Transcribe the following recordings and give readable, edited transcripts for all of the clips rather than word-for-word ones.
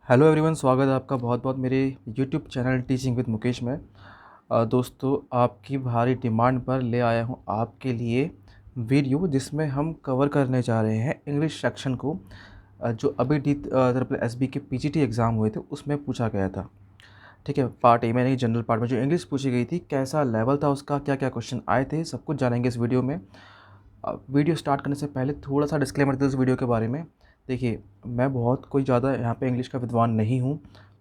Hello everyone, स्वागत है आपका बहुत बहुत मेरे YouTube channel teaching with Mukesh में। दोस्तों, आपकी भारी डिमांड पर ले आया हूँ आपके लिए वीडियो जिसमें हम कवर करने जा रहे हैं इंग्लिश सेक्शन को। जो अभी डी SB के PGT एग्ज़ाम हुए थे उसमें पूछा गया था। ठीक है, पार्ट ए में नहीं, जनरल पार्ट में जो इंग्लिश पूछी गई थी, कैसा लेवल था उसका, क्या क्या क्वेश्चन आए थे, सब कुछ जानेंगे इस वीडियो में। वीडियो स्टार्ट करने से पहले थोड़ा सा डिस्क्लेमर देते इस वीडियो के बारे में। देखिए, मैं बहुत कोई ज़्यादा यहाँ पे इंग्लिश का विद्वान नहीं हूँ,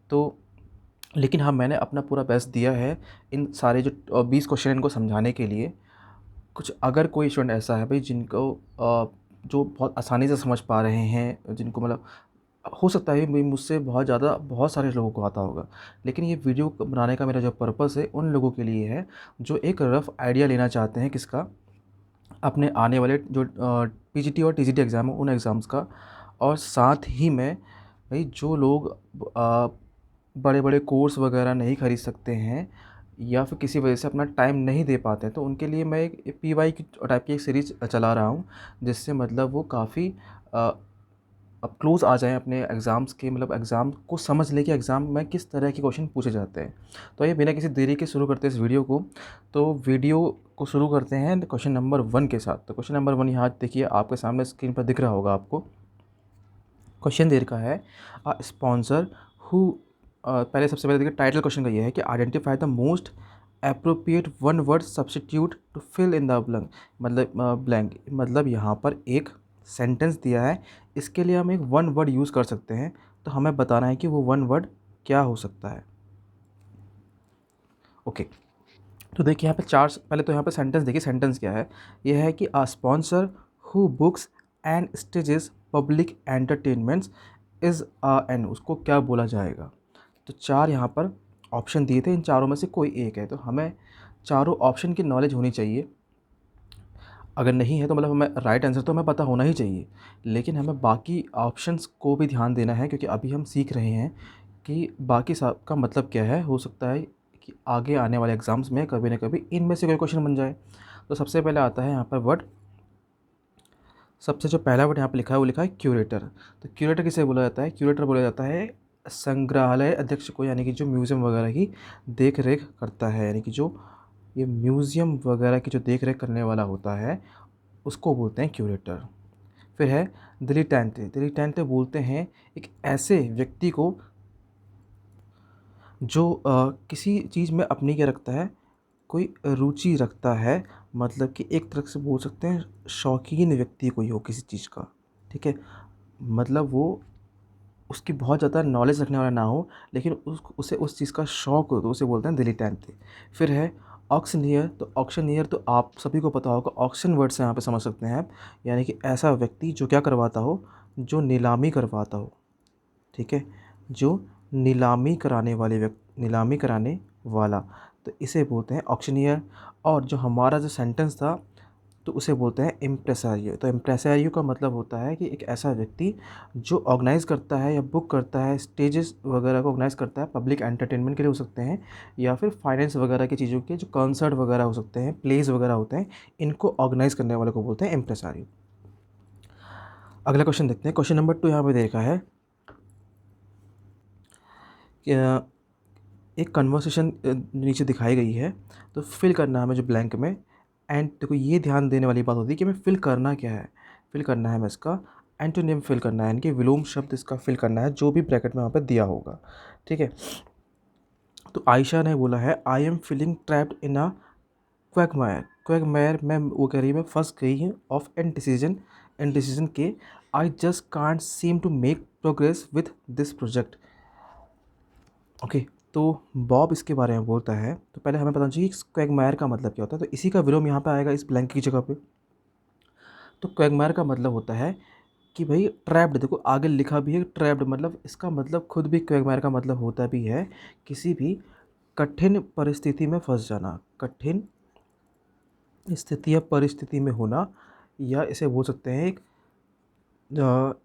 तो लेकिन हाँ, मैंने अपना पूरा बेस्ट दिया है इन सारे जो 20 क्वेश्चन इनको समझाने के लिए। कुछ अगर कोई स्टूडेंट ऐसा है भाई जिनको जो बहुत आसानी से समझ पा रहे हैं, जिनको मतलब हो सकता है भाई मुझसे बहुत ज़्यादा बहुत सारे लोगों को आता होगा, लेकिन ये वीडियो बनाने का मेरा जो पर्पस है उन लोगों के लिए है जो एक रफ़ आइडिया लेना चाहते हैं किसका, अपने आने वाले जो PGT और TGT एग्ज़ाम है उन एग्ज़ाम्स का। और साथ ही में भाई जो लोग बड़े बड़े कोर्स वगैरह नहीं ख़रीद सकते हैं या फिर किसी वजह से अपना टाइम नहीं दे पाते हैं, तो उनके लिए मैं एक PY की टाइप की एक सीरीज़ चला रहा हूँ, जिससे मतलब वो काफ़ी अब क्लोज़ आ जाएँ अपने एग्ज़ाम्स के, मतलब एग्ज़ाम को समझ लें कि एग्ज़ाम में किस तरह के क्वेश्चन पूछे जाते हैं। तो ये बिना किसी देरी के शुरू करते हैं इस वीडियो को। तो वीडियो को शुरू करते हैं क्वेश्चन नंबर 1 के साथ। तो क्वेश्चन नंबर 1 यहाँ देखिए, आपके सामने स्क्रीन पर दिख रहा होगा आपको। क्वेश्चन दे रखा है स्पॉन्सर हु पहले सबसे पहले देखिए टाइटल क्वेश्चन का ये है कि identify the most appropriate one word substitute to fill in the blank. मतलब ब्लैंक मतलब यहाँ पर एक सेंटेंस दिया है, इसके लिए हम एक वन वर्ड यूज़ कर सकते हैं, तो हमें बताना है कि वो वन वर्ड क्या हो सकता है। ओके, तो देखिए यहाँ पे चार, पहले तो यहाँ पे सेंटेंस देखिए, सेंटेंस क्या है। यह है कि a sponsor who books and stages public entertainments is an, उसको क्या बोला जाएगा। तो चार यहाँ पर ऑप्शन दिए थे, इन चारों में से कोई एक है, तो हमें चारों ऑप्शन की नॉलेज होनी चाहिए। अगर नहीं है तो मतलब हमें राइट आंसर तो हमें पता होना ही चाहिए, लेकिन हमें बाकी ऑप्शंस को भी ध्यान देना है, क्योंकि अभी हम सीख रहे हैं कि बाकी सब का मतलब क्या है। हो सकता है कि आगे आने वाले एग्ज़ाम्स में कभी ना कभी इनमें से कोई क्वेश्चन बन जाए। तो सबसे पहले आता है यहाँ पर वर्ड, सबसे जो पहला वर्ड यहाँ पे लिखा है वो लिखा है क्यूरेटर। तो क्यूरेटर किसे बोला जाता है? क्यूरेटर बोला जाता है संग्रहालय अध्यक्ष को, यानी कि जो म्यूज़ियम वगैरह की देख रेख करता है, यानी कि जो ये म्यूज़ियम वगैरह की जो देख रेख करने वाला होता है उसको बोलते हैं क्यूरेटर। फिर है दिलिटेंटे। दिलिटेंटे बोलते हैं एक ऐसे व्यक्ति को जो किसी चीज़ में अपनी क्या रखता है, कोई रुचि रखता है, मतलब कि एक तरह से बोल सकते हैं शौकीन व्यक्ति कोई हो किसी चीज़ का। ठीक है, मतलब वो उसकी बहुत ज़्यादा नॉलेज रखने वाला ना हो, लेकिन उसे उस चीज़ का शौक हो, तो उसे बोलते हैं दिलिटेंटे। फिर है ऑक्शनियर। तो ऑक्शनियर तो आप सभी को पता होगा, ऑक्शन वर्ड से यहाँ पे समझ सकते हैं आप, यानी कि ऐसा व्यक्ति जो क्या करवाता हो, जो नीलामी करवाता हो। ठीक है, जो नीलामी कराने वाले व्यक्ति, नीलामी कराने वाला, तो इसे बोलते हैं ऑक्शनियर। और जो हमारा जो सेंटेंस था तो उसे बोलते हैं इम्प्रेसारियो। तो इम्प्रेसारियो का मतलब होता है कि एक ऐसा व्यक्ति जो ऑर्गेनाइज़ करता है या बुक करता है, स्टेजेस वगैरह को ऑर्गेनाइज़ करता है, पब्लिक एंटरटेनमेंट के लिए हो सकते हैं, या फिर फाइनेंस वगैरह की चीज़ों के जो कॉन्सर्ट वगैरह हो सकते हैं, प्लेस वगैरह होते हैं, इनको ऑर्गेनाइज़ करने वाले को बोलते हैं इम्प्रेसारियो। अगला क्वेश्चन देखते हैं। क्वेश्चन नंबर 2 यहाँ पे देखा है कि एक कन्वर्सेशन नीचे दिखाई गई है, तो फिल करना है हमें जो ब्लैंक में। एंड देखो, ये ध्यान देने वाली बात होती है कि हमें फिल करना क्या है। फिल करना है हमें इसका एंटोनिम फिल करना है, यानी कि विलोम शब्द इसका फिल करना है जो भी ब्रैकेट में वहाँ पे दिया होगा। ठीक है, तो आयशा ने बोला है I am feeling trapped in a Quagmire. Quagmire में वो कह रही है मैं फंस गई हूँ ऑफ इनडिसीजन, इनडिसीजन के, I just can't seem to make progress with this project. Okay, तो बॉब इसके बारे में बोलता है, तो पहले हमें पता चाहिए कि क्वैगमायर का मतलब क्या होता है, तो इसी का विलोम यहाँ पे आएगा इस ब्लैंक की जगह पे। तो क्वैगमायर का मतलब होता है कि भाई ट्रैप्ड, देखो आगे लिखा भी है ट्रैप्ड, मतलब इसका मतलब खुद भी क्वैगमायर का मतलब होता भी है किसी भी कठिन परिस्थिति में फंस जाना, कठिन स्थिति या परिस्थिति में होना, या इसे बोल सकते हैं एक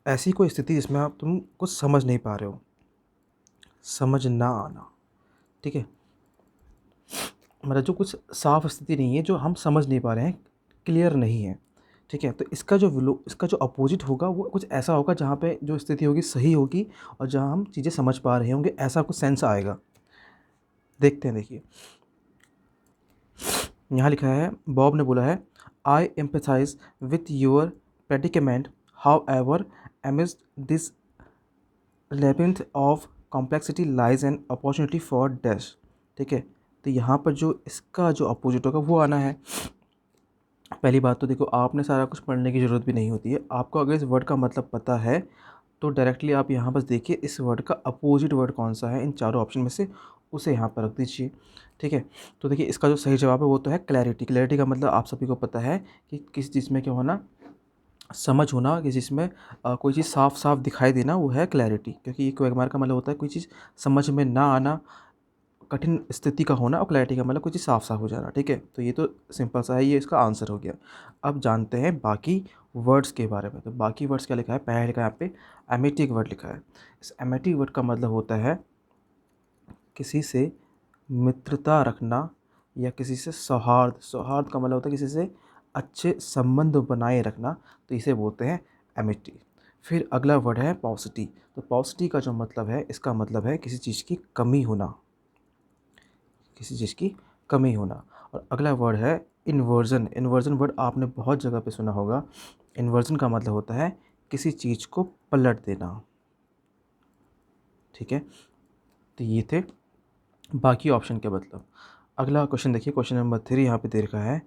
ऐसी कोई स्थिति जिसमें आप तुम कुछ समझ नहीं पा रहे हो, समझ ना आना। ठीक है, मतलब जो कुछ साफ स्थिति नहीं है, जो हम समझ नहीं पा रहे हैं, क्लियर नहीं है, ठीक है। तो इसका जो अपोजिट होगा वो कुछ ऐसा होगा जहाँ पे जो स्थिति होगी सही होगी और जहाँ हम चीज़ें समझ पा रहे होंगे, ऐसा कुछ सेंस आएगा। देखते हैं, देखिए यहाँ लिखा है, बॉब ने बोला है, I empathise with your predicament, however amidst this labyrinth of complexity lies an opportunity for dash. ठीक है। तो यहाँ पर जो इसका जो अपोजिट होगा वो आना है। पहली बात तो देखो, आपने सारा कुछ पढ़ने की ज़रूरत भी नहीं होती है। आपको अगर इस वर्ड का मतलब पता है तो डायरेक्टली आप यहाँ बस देखिए इस वर्ड का अपोजिट वर्ड कौन सा है इन चारों ऑप्शन में से, उसे यहाँ पर रख दीजिए। ठीक है। तो देखिए इसका जो सही जवाब है वो तो है क्लैरिटी। क्लैरिटी का मतलब आप सभी को पता है कि किस चीज़ में क्या होना, समझ होना, किसी चीज़ में कोई चीज़ साफ साफ दिखाई देना, वो है क्लैरिटी। क्योंकि ये क्वैगमार का मतलब होता है कोई चीज़ समझ में ना आना, कठिन स्थिति का होना, और क्लैरिटी का मतलब कुछ चीज़ साफ साफ हो जाना। ठीक है। तो ये तो सिंपल सा है, ये इसका आंसर हो गया। अब जानते हैं बाकी वर्ड्स के बारे में। तो बाकी वर्ड्स क्या लिखा है, पहले लिखा है यहाँ पे एमेटिक वर्ड लिखा है। इस एमेटिक वर्ड का मतलब होता है किसी से मित्रता रखना या किसी से सौहार्द। सौहार्द का मतलब होता है किसी से अच्छे संबंध बनाए रखना, तो इसे बोलते हैं एमिटी। फिर अगला वर्ड है पॉसिटी। तो पॉसिटी का जो मतलब है, इसका मतलब है किसी चीज़ की कमी होना, किसी चीज़ की कमी होना। और अगला वर्ड है इन्वर्जन। इन्वर्जन वर्ड आपने बहुत जगह पे सुना होगा। इन्वर्जन का मतलब होता है किसी चीज़ को पलट देना। ठीक है। तो ये थे बाकी ऑप्शन के मतलब। अगला क्वेश्चन देखिए, क्वेश्चन नंबर 3 यहाँ पे दे रखा है।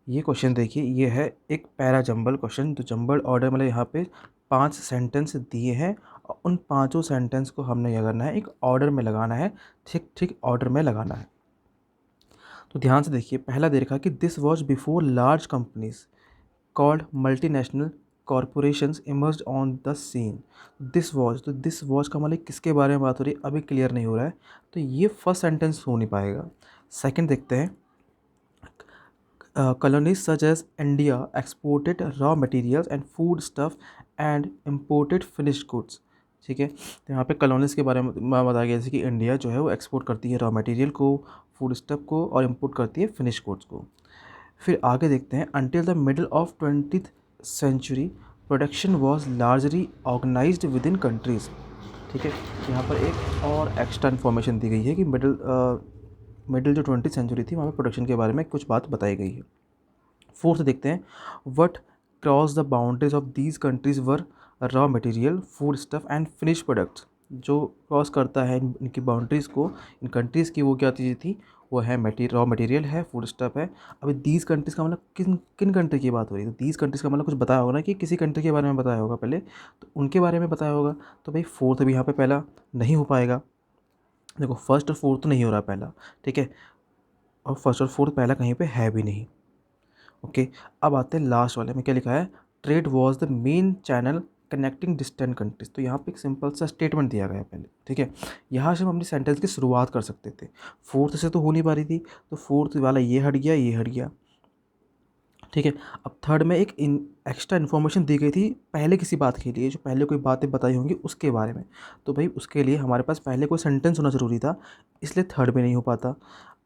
ये क्वेश्चन देखिए, ये है एक पैरा जंबल क्वेश्चन। तो जंबल ऑर्डर मतलब यहाँ पे 5 सेंटेंस दिए हैं और उन पाँचों सेंटेंस को हमने क्या करना है, एक ऑर्डर में लगाना है, ठीक ठीक ऑर्डर में लगाना है। तो ध्यान से देखिए, पहला दे रखा है कि this was before large companies called multinational corporations emerged on the scene. This watch, तो दिस वॉच का मतलब किसके बारे में बात हो रही है अभी क्लियर नहीं हो रहा है, तो ये फर्स्ट सेंटेंस हो नहीं पाएगा। सेकंड देखते हैं, colonies such as India exported raw materials and food stuff and imported finished goods। ठीक है। तो यहाँ पे कॉलोनीज़ के बारे में बताया गया, जैसे कि इंडिया जो है वो एक्सपोर्ट करती है रॉ मटेरियल को, फूड स्टफ को, और इम्पोर्ट करती है फिनिश गुड्स को। फिर आगे देखते हैं, until the middle of 20th century production was largely organised within countries. ठीक है। यहाँ पर एक और एक्स्ट्रा इन्फॉर्मेशन दी गई है कि मिडिल जो 20th सेंचुरी थी वहाँ पे प्रोडक्शन के बारे में कुछ बात बताई गई है। फोर्थ देखते हैं, what cross the boundaries of these countries were raw material, food stuff and finish products. जो क्रॉस करता है इनकी बाउंड्रीज़ को, इन कंट्रीज़ की, वो क्या चीज़ थी, वो है रॉ मटेरियल है, फूड स्टफ है। अभी दीज कंट्रीज़ का मतलब किन किन कंट्री की बात हो रही है, तो दीज कंट्रीज़ का मतलब कुछ बताया होगा ना, कि किसी कंट्री के बारे में बताया होगा पहले, तो उनके बारे में बताया होगा। तो भाई फोर्थ भी यहाँ पे पहला नहीं हो पाएगा। देखो फर्स्ट और फोर्थ तो नहीं हो रहा पहला। ठीक है। और फर्स्ट और फोर्थ पहला कहीं पे है भी नहीं। ओके। अब आते हैं लास्ट वाले में, क्या लिखा है, trade was the main channel connecting distant countries. तो यहाँ पे एक सिंपल सा स्टेटमेंट दिया गया है पहले। ठीक है। यहाँ से हम अपनी सेंटेंस की शुरुआत कर सकते थे। फोर्थ से तो हो नहीं पा रही थी, तो फोर्थ वाला ये हट गया, ये हट गया। ठीक है। अब थर्ड में एक एक्स्ट्रा इन्फॉर्मेशन दी गई थी पहले किसी बात के लिए, जो पहले कोई बातें बताई होंगी उसके बारे में। तो भाई उसके लिए हमारे पास पहले कोई सेंटेंस होना ज़रूरी था, इसलिए थर्ड में नहीं हो पाता।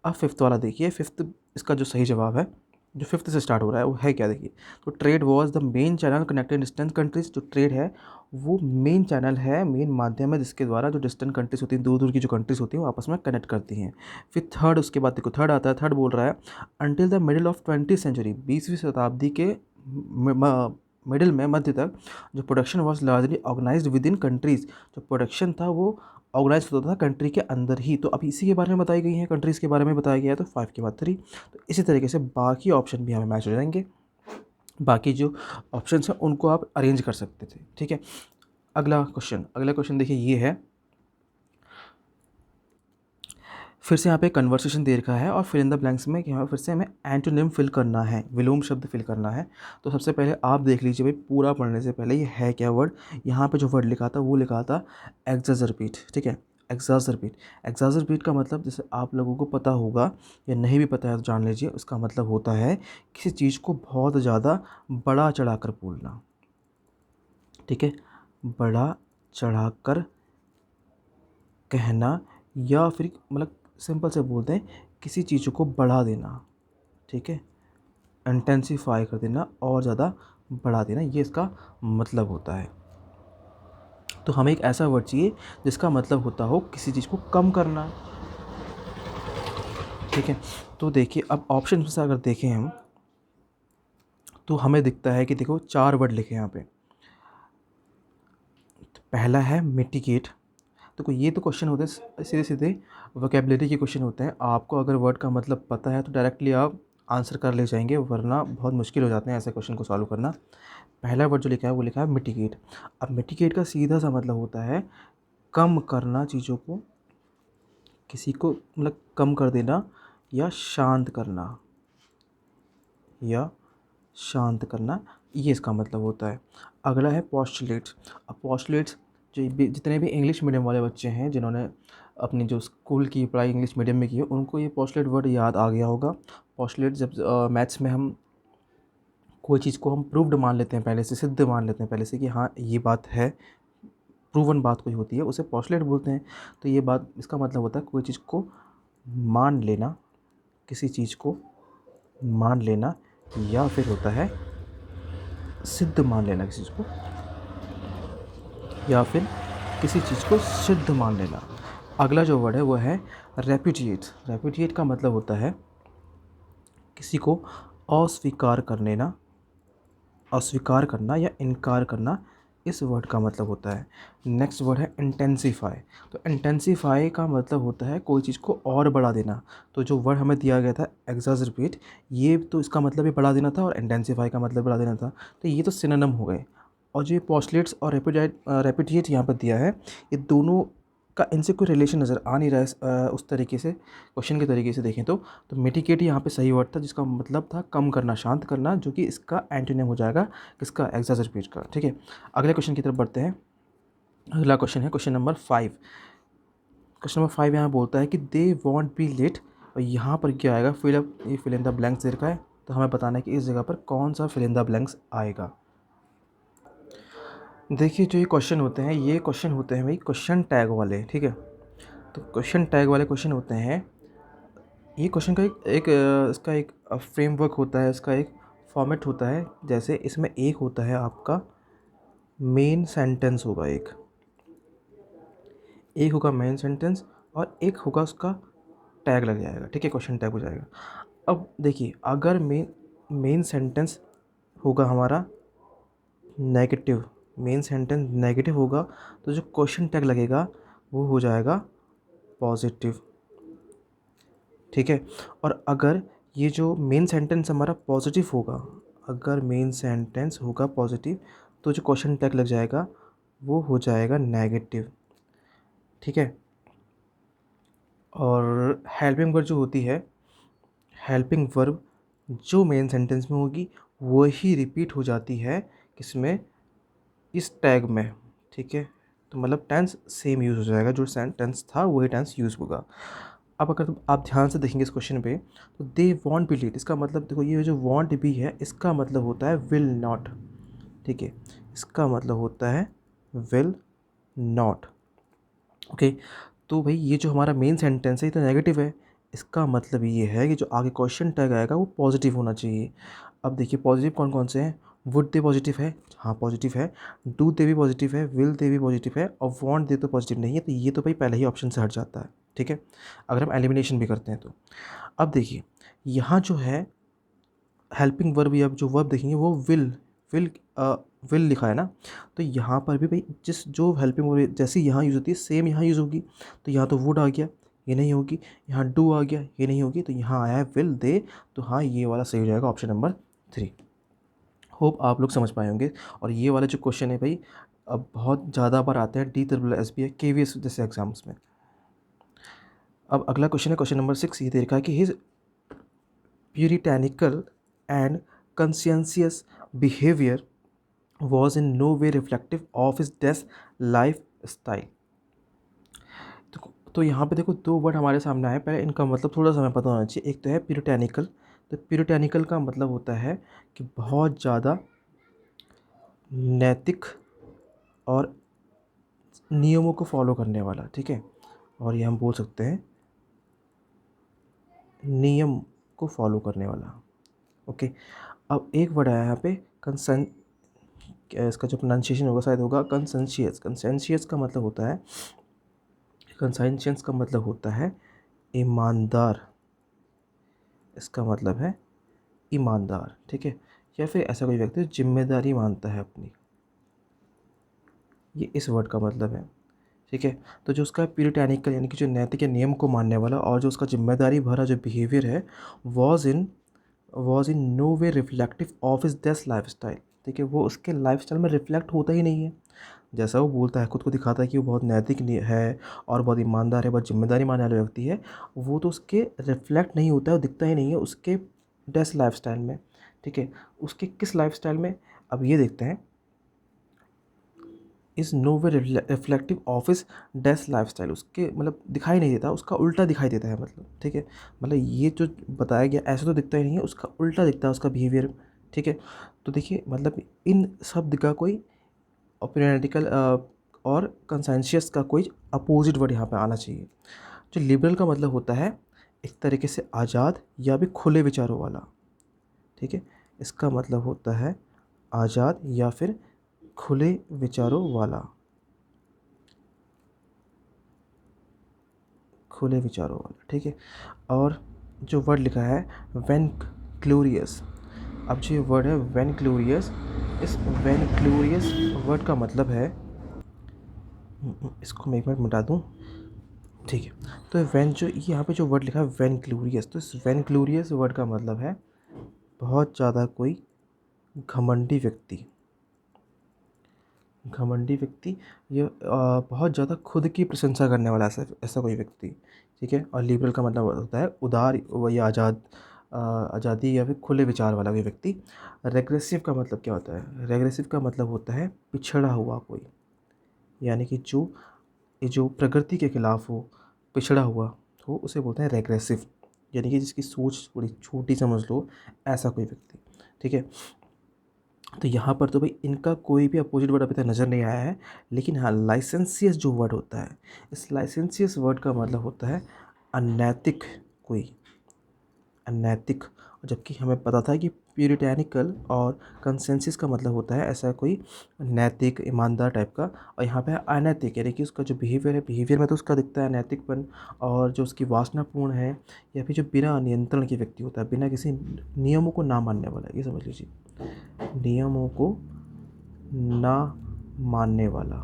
अब फिफ्थ वाला देखिए, फिफ्थ इसका जो सही जवाब है, जो फिफ्थ से स्टार्ट हो रहा है, वो है क्या देखिए, तो trade was the main channel connected distant countries. जो ट्रेड है वो मेन चैनल है, मेन माध्यम है जिसके द्वारा जो डिस्टेंट कंट्रीज होती हैं, दूर दूर की जो कंट्रीज होती हैं वो आपस में कनेक्ट करती हैं। फिर थर्ड, उसके बाद देखो थर्ड आता है, थर्ड बोल रहा है until the middle of 20th century, 20वीं शताब्दी के मिडिल में, मध्य तक, जो production was largely organised within countries. जो प्रोडक्शन था वो ऑर्गेनाइज होता था कंट्री के अंदर ही। तो अब इसी के बारे में बताई गई है, कंट्रीज़ के बारे में बताया गया है, तो 5 के बाद 3। तो इसी तरीके से बाकी ऑप्शन भी हमें मैच हो जाएंगे। बाकी जो ऑप्शन हैं उनको आप अरेंज कर सकते थे। ठीक है। अगला क्वेश्चन देखिए, ये है, फिर से यहाँ पे कन्वर्सेशन दे रखा है और फिल इन द ब्लैंक्स में यहाँ फिर से हमें एंटोनिम फिल करना है, विलोम शब्द फिल करना है। तो सबसे पहले आप देख लीजिए भाई, पूरा पढ़ने से पहले ये है क्या वर्ड। यहाँ पे जो वर्ड लिखा था वो लिखा था एग्जाजरबेट। ठीक है। एग्जाजरबेट। एग्जाजरबेट का मतलब, जैसे आप लोगों को पता होगा या नहीं भी पता है तो जान लीजिए, उसका मतलब होता है किसी चीज़ को बहुत ज़्यादा बड़ा चढ़ा कर बोलना। ठीक है। बड़ा चढ़ा कर कहना, या फिर मतलब सिंपल से बोलते हैं किसी चीज़ को बढ़ा देना। ठीक है। इंटेंसीफाई कर देना और ज़्यादा बढ़ा देना, ये इसका मतलब होता है। तो हमें एक ऐसा वर्ड चाहिए जिसका मतलब होता हो किसी चीज़ को कम करना, ठीक है। तो देखिए अब ऑप्शन में से अगर देखें हम, तो हमें दिखता है कि देखो 4 वर्ड लिखे हैं यहाँ पे। तो पहला है मिटिगेट। देखो ये तो क्वेश्चन होते हैं सीधे सीधे वोकेबलरी के क्वेश्चन होते हैं। आपको अगर वर्ड का मतलब पता है तो डायरेक्टली आप आंसर कर ले जाएंगे, वरना बहुत मुश्किल हो जाते हैं ऐसे क्वेश्चन को सॉल्व करना। पहला वर्ड जो लिखा है वो लिखा है मिटिगेट। अब मिटिगेट का सीधा सा मतलब होता है कम करना, चीज़ों को, किसी को मतलब कम कर देना या शांत करना, या शांत करना, ये इसका मतलब होता है। अगला है पोस्टुलेट्स। अब पोस्टुलेट्स जितने भी इंग्लिश मीडियम वाले बच्चे हैं जिन्होंने अपनी जो स्कूल की पढ़ाई इंग्लिश मीडियम में की है, उनको ये पोस्टुलेट वर्ड याद आ गया होगा। पोस्टुलेट जब मैथ्स में हम कोई चीज़ को हम प्रूव्ड मान लेते हैं पहले से, सिद्ध मान लेते हैं पहले से कि हाँ ये बात है, प्रूवन बात कोई होती है, उसे पोस्टुलेट बोलते हैं। तो ये बात, इसका मतलब होता है कोई चीज़ को मान लेना, किसी चीज़ को मान लेना, या फिर होता है सिद्ध मान लेना किसी चीज़ को, या फिर किसी चीज़ को सिद्ध मान लेना। अगला जो वर्ड है वो है रेपुटिएट। रेपुटिएट का मतलब होता है किसी को अस्वीकार कर लेना, अस्वीकार करना या इनकार करना, इस वर्ड का मतलब होता है। नेक्स्ट वर्ड है इंटेंसिफाई। तो इंटेंसिफाई का मतलब होता है कोई चीज़ को और बढ़ा देना। तो जो वर्ड हमें दिया गया था एग्जैजरबेट, ये तो इसका मतलब भी बढ़ा देना था और इंटेंसिफाई का मतलब बढ़ा देना था। तो ये तो सिनोनिम हो गए। और जो पोस्टुलेट्स और रेपुडिएट यहाँ पर दिया है, ये दोनों का इनसे कोई रिलेशन नज़र आ नहीं रहा है उस तरीके से, क्वेश्चन के तरीके से देखें तो मिटिगेट यहाँ पे सही वर्ड था जिसका मतलब था कम करना, शांत करना, जो कि इसका एंटोनिम हो जाएगा किसका, एग्जैजरबेट का, ठीक है। अगले क्वेश्चन की तरफ बढ़ते हैं। अगला क्वेश्चन है क्वेश्चन नंबर 5। क्वेश्चन नंबर 5 यहाँ बोलता है कि दे वॉन्ट बी लेट, और यहाँ पर क्या आएगा, फिल अप, ये फिल इन द ब्लैंक्स दे रखा है, तो हमें बताना है कि इस जगह पर कौन सा फिल इन द ब्लैंक्स आएगा। देखिए जो ये क्वेश्चन होते हैं, ये क्वेश्चन होते हैं भाई क्वेश्चन टैग वाले, ठीक है। तो क्वेश्चन टैग वाले क्वेश्चन होते हैं, ये क्वेश्चन का इसका एक फ्रेमवर्क होता है, इसका एक फॉर्मेट होता है। जैसे इसमें एक होता है आपका मेन सेंटेंस होगा, एक होगा मेन सेंटेंस, और एक होगा उसका टैग लग जाएगा, ठीक है, क्वेश्चन टैग हो जाएगा। अब देखिए अगर मेन सेंटेंस होगा हमारा नेगेटिव, मेन सेंटेंस नेगेटिव होगा, तो जो क्वेश्चन टैग लगेगा वो हो जाएगा पॉजिटिव, ठीक है। और अगर ये जो मेन सेंटेंस हमारा पॉजिटिव होगा, अगर मेन सेंटेंस होगा पॉजिटिव, तो जो क्वेश्चन टैग लग जाएगा वो हो जाएगा नेगेटिव, ठीक है। और हेल्पिंग वर्ब जो होती है, हेल्पिंग वर्ब जो मेन सेंटेंस में होगी वही रिपीट हो जाती है किसमें, इस टैग में, ठीक है। तो मतलब टेंस सेम यूज़ हो जाएगा, जो टेंस था वही टेंस यूज़ होगा। अब अगर आप ध्यान से देखेंगे इस क्वेश्चन पे, तो दे वॉन्ट बी लेट, इसका मतलब देखो ये जो वॉन्ट बी है इसका मतलब होता है विल नॉट, ठीक है, इसका मतलब होता है विल नॉट, ओके। तो भाई ये जो हमारा मेन सेंटेंस है ये तो नेगेटिव है, इसका मतलब ये है कि जो आगे क्वेश्चन टैग आएगा वो पॉजिटिव होना चाहिए। अब देखिए पॉजिटिव कौन कौन से हैं, वुड दे पॉजिटिव है, हाँ पॉजिटिव है, डू दे भी पॉजिटिव है, विल दे भी पॉजिटिव है, और वॉन्ट दे तो पॉजिटिव नहीं है, तो ये तो भाई पहले ही ऑप्शन से हट जाता है, ठीक है, अगर हम एलिमिनेशन भी करते हैं तो। अब देखिए यहाँ जो है हेल्पिंग वर्ब या जो वर्ब देखेंगे वो विल विल लिखा है ना, तो यहाँ पर भी भाई जिस जो हेल्पिंग वर्ब जैसे यहाँ यूज़ होती है सेम यहाँ यूज़ होगी। तो यहाँ तो वुड आ गया, ये नहीं होगी, यहाँ डू आ गया, ये नहीं होगी, तो यहाँ आया है विल दे, तो हाँ ये वाला सही हो जाएगा ऑप्शन नंबर 3। होप आप लोग समझ पाए होंगे। और ये वाला जो क्वेश्चन है भाई अब बहुत ज़्यादा बार आते हैं DSSBI KVS जैसे एग्जाम्स में। अब अगला क्वेश्चन है क्वेश्चन नंबर 6, ये दे रखा है कि his puritanical and conscientious behavior was in no way reflective of his death lifestyle। तो यहाँ पे देखो दो वर्ड हमारे सामने आए, पहले इनका मतलब थोड़ा सा हमें पता होना चाहिए। एक तो है प्यूरिटैनिकल, तो प्यूरिटैनिकल का मतलब होता है कि बहुत ज़्यादा नैतिक और नियमों को फॉलो करने वाला, ठीक है। और ये हम बोल सकते हैं नियम को फॉलो करने वाला, ओके। अब एक वर्ड आया यहाँ पे इसका जो प्रोनाउंसिएशन होगा शायद होगा कंसेंशियस। कंसेंशियस का मतलब होता है, कंसेंशियस का मतलब होता है ईमानदार, इसका मतलब है ईमानदार, ठीक है। या फिर ऐसा कोई व्यक्ति जो जिम्मेदारी मानता है अपनी, ये इस वर्ड का मतलब है, ठीक है। तो जो उसका प्यूरिटैनिकल यानी कि जो नैतिक या नियम को मानने वाला और जो उसका जिम्मेदारी भरा जो बिहेवियर है, was in no way reflective of is this lifestyle, ठीक है। वो उसके लाइफ स्टाइल में रिफ्लेक्ट होता ही नहीं है। जैसा वो बोलता है, खुद को दिखाता है कि वो बहुत नैतिक है और बहुत ईमानदार है, बहुत जिम्मेदारी मानने वाला व्यक्ति है, वो तो उसके रिफ्लेक्ट नहीं होता है, वो दिखता ही नहीं है उसके डेस लाइफ स्टाइल में, ठीक है। उसके किस लाइफ स्टाइल में, अब ये देखते हैं। Is no way reflective of is this life style, उसके मतलब दिखाई नहीं देता, उसका उल्टा दिखाई देता है, मतलब ठीक है। मतलब ये जो बताया गया ऐसा तो दिखता ही नहीं है, उसका उल्टा दिखता है उसका बिहेवियर, ठीक है। तो देखिए मतलब इन शब्द का कोई ओपिनियटिकल और कंसेंशियस का कोई अपोजिट वर्ड यहाँ पे आना चाहिए। जो लिबरल का मतलब होता है एक तरीके से आज़ाद या भी खुले विचारों वाला, ठीक है। इसका मतलब होता है आज़ाद या फिर खुले विचारों वाला, खुले विचारों वाला, ठीक है। और जो वर्ड लिखा है वैन ग्लोरियस, अब जो ये वर्ड है वैन ग्लोरियस, इस वैन ग्लोरियस वर्ड का मतलब है, इसको मैं एक मिनट मिटा दूँ, ठीक है। तो वैन जो यहाँ पे जो वर्ड लिखा है वैन ग्लोरियस, तो इस वैन ग्लोरियस वर्ड का मतलब है बहुत ज़्यादा कोई घमंडी व्यक्ति, घमंडी व्यक्ति, ये बहुत ज़्यादा खुद की प्रशंसा करने वाला ऐसा ऐसा कोई व्यक्ति, ठीक है। और लिबरल का मतलब होता है उदार या आज़ादी या फिर खुले विचार वाला कोई व्यक्ति। रेग्रेसिव का मतलब क्या होता है, रेग्रेसिव का मतलब होता है पिछड़ा हुआ कोई, यानी कि जो प्रकृति के खिलाफ हो, पिछड़ा हुआ हो, उसे बोलते हैं रेग्रेसिव, यानी कि जिसकी सोच थोड़ी छोटी समझ लो, ऐसा कोई व्यक्ति, ठीक है। तो यहाँ पर तो भाई इनका कोई भी अपोजिट वर्ड अभी तक नज़र नहीं आया है, लेकिन हाँ लाइसेंसियस जो वर्ड होता है, इस लाइसेंसियस वर्ड का मतलब होता है अनैतिक कोई, अनैतिक। जबकि हमें पता था कि प्यूरिटैनिकल और कंसेंसस का मतलब होता है ऐसा कोई नैतिक ईमानदार टाइप का, और यहाँ पे है अनैतिक, यानी कि उसका जो बिहेवियर है, बिहेवियर में तो उसका दिखता है अनैतिकपन, और जो उसकी वासनापूर्ण है या फिर जो बिना नियंत्रण के व्यक्ति होता है, बिना किसी नियमों को ना मानने वाला, ये समझ लीजिए, नियमों को ना मानने वाला,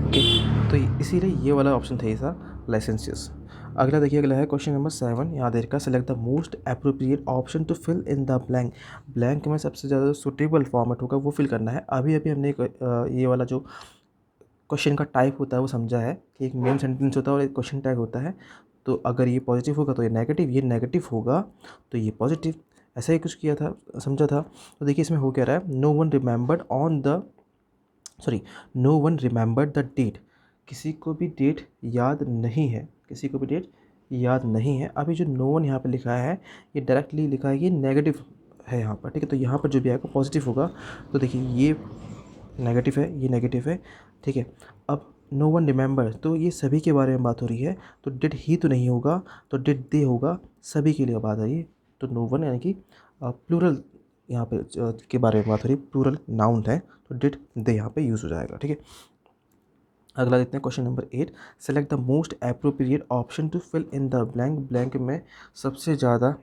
ओके। तो इसीलिए ये वाला ऑप्शन था, ये था लाइसेंसियस। अगला देखिए, अगला है क्वेश्चन नंबर 7, याद रखा, select the most appropriate option to fill in the blank. Blank में सबसे ज़्यादा सुटेबल फॉर्मेट होगा वो फिल करना है। अभी अभी हमने ये वाला जो क्वेश्चन का टाइप होता है वो समझा है कि एक मेन सेंटेंस होता है और एक क्वेश्चन टैग होता है। तो अगर ये पॉजिटिव होगा तो ये नेगेटिव, ये नेगेटिव होगा तो ये पॉजिटिव, ऐसा ही कुछ किया था, समझा था। तो देखिए इसमें हो क्या रहा है, no one remembered on the sorry no one remembered the date, किसी को भी डेट याद नहीं है, किसी को भी डेट याद नहीं है। अभी जो नो वन यहाँ पे लिखा है ये डायरेक्टली लिखा है, ये नेगेटिव है यहाँ पर, ठीक है। तो यहाँ पर जो भी आएगा पॉजिटिव होगा। तो देखिए ये नेगेटिव है, ये नेगेटिव है, ठीक है। अब नो वन रिमेंबर, तो ये सभी के बारे में बात हो रही है, तो डिड ही तो नहीं होगा, तो डिड दे होगा, सभी के लिए बात आ रही है। तो नो वन यानी कि प्लूरल यहाँ पे के बारे में बात हो रही है, प्लूरल नाउन है, तो डिड दे यहाँ पे यूज़ हो जाएगा, ठीक है। अगला देखते हैं question number 8, select the most appropriate option to fill in the blank. Blank में सबसे ज़्यादा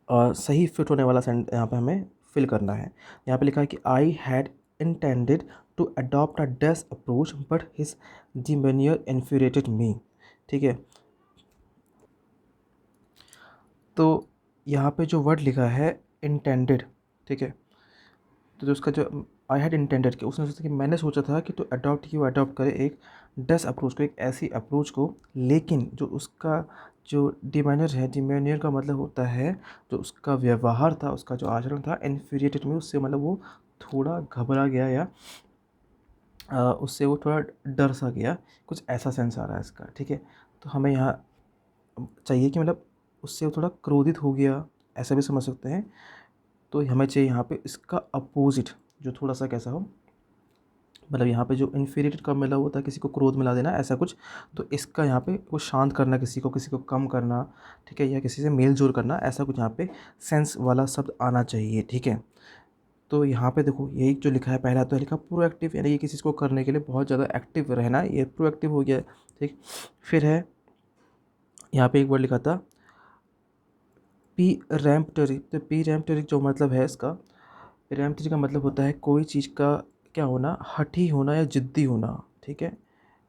सही फिट होने वाला सेंट यहाँ पे हमें फिल करना है। यहाँ पे लिखा है कि I had intended to adopt a डेस approach but his demeanour infuriated me, ठीक है। तो यहाँ पे जो वर्ड लिखा है इंटेंडेड, ठीक है, तो जो उसका जो आई हैड इंटेंडेड कि उसने सोचा कि मैंने सोचा था कि तो अडॉप्ट की वो अडॉप्ट करे एक डेस अप्रोच को, एक ऐसी अप्रोच को, लेकिन जो उसका जो डिमेनियर है, डिमेनियर का मतलब होता है जो उसका व्यवहार था, उसका जो आचरण था, इन्फीरिएटेड में, उससे मतलब वो थोड़ा घबरा गया या उससे वो थोड़ा डर सा गया, कुछ ऐसा सेंस आ रहा है इसका, ठीक है। तो हमें यहाँ चाहिए कि मतलब उससे वो थोड़ा क्रोधित हो गया, ऐसा भी समझ सकते हैं। तो हमें चाहिए यहाँ पे इसका अपोजिट जो थोड़ा सा कैसा हो, मतलब यहाँ पे जो इन्फीरियरेटेड कब मिला हुआ था, किसी को क्रोध मिला देना ऐसा कुछ, तो इसका यहाँ पे कुछ शांत करना, किसी को कम करना, ठीक है, या किसी से मेल जोल करना, ऐसा कुछ यहाँ पे सेंस वाला शब्द आना चाहिए, ठीक है। तो यहाँ पे देखो यही जो लिखा है, पहला तो लिखा प्रोएक्टिव, यानी कि किसी चीज़ को करने के लिए बहुत ज़्यादा एक्टिव रहना, ये प्रोएक्टिव हो गया, ठीक। फिर है यहाँ पे एक वर्ड लिखा था पी रैम्पटरी, तो पी रैम्पटरी जो मतलब है इसका, रैम्पटरी का मतलब होता है कोई चीज़ का क्या होना, हठी होना या ज़िद्दी होना, ठीक है।